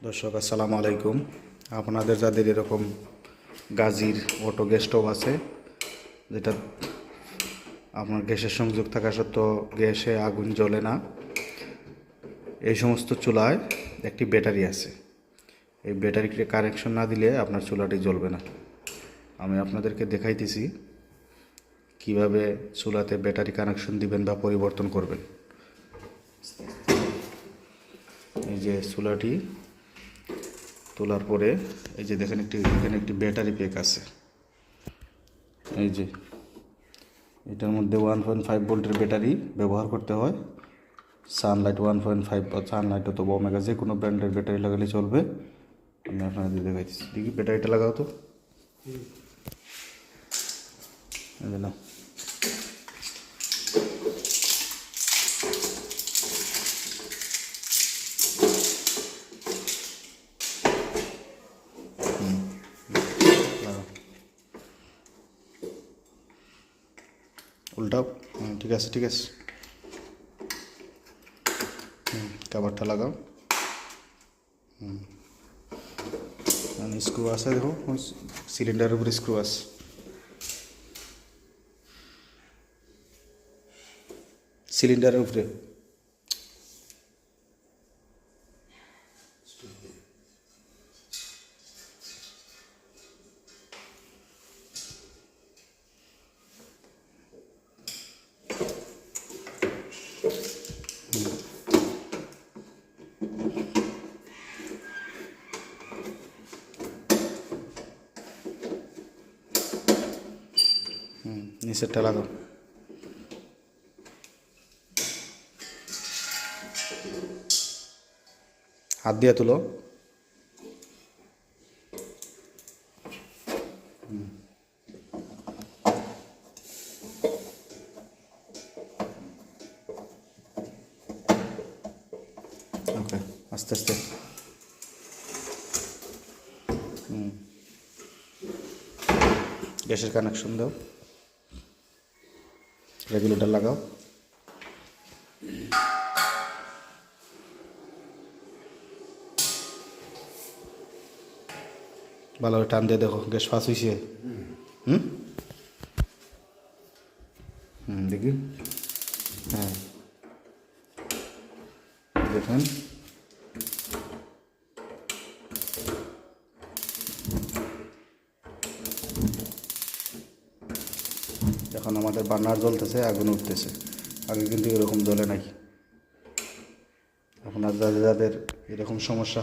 দর্শক আসসালামু আলাইকুম। আপনাদের যাদের এরকম গাজীর অটো গ্যাস স্টোভ আছে, যেটা আপনার গ্যাসের সংযোগ থাকা সত্ত্বেও গ্যাসে আগুন জ্বলে না, এই সমস্ত চুলায় একটি ব্যাটারি আছে। এই ব্যাটারিকে কানেকশন না দিলে আপনার চুলাটি জ্বলবে না। আমি আপনাদেরকে দেখাইতেছি কিভাবে চুলাতে ব্যাটারি কানেকশন দিবেন বা পরিবর্তন করবেন। এই যে চুলাটি তোলার পরে এই যে দেখেন এখানে একটি ব্যাটারি প্যাক আছে। এই যে এটার মধ্যে 1.5 ভোল্টের ব্যাটারি ব্যবহার করতে হয়। সানলাইট 1.5 বা সানলাইট অথবা ওমেগা যে কোনো ব্র্যান্ডের ব্যাটারি লাগালে চলবে। আমি আপনাদের দেখাইতেছি। দেখি ব্যাটারিটা লাগাও তো। এই যে নাও। উল্টাও। ঠিক আছে ঠিক আছে। কাভারটা লাগাও। স্ক্রু আছে, দেখো সিলিন্ডারের উপরে স্ক্রু আছে। সিলিন্ডারের উপরে নিচেরটা লাগাও। হাত দিয়ে তুলো। ওকে, আস্তে আস্তে। গ্যাসের কানেকশন দাও, রেগুলেটর লাগাও। ভালোভাবে টান দিয়ে দেখো গ্যাস ফাঁস হয়েছে। দেখি। হ্যাঁ, দেখেন এখন আমাদের বার্নার জ্বলতেছে, আগুন উঠতেছে। আগে কিন্তু এরকম জ্বলে নাই। আপনার যাদের যাদের এরকম সমস্যা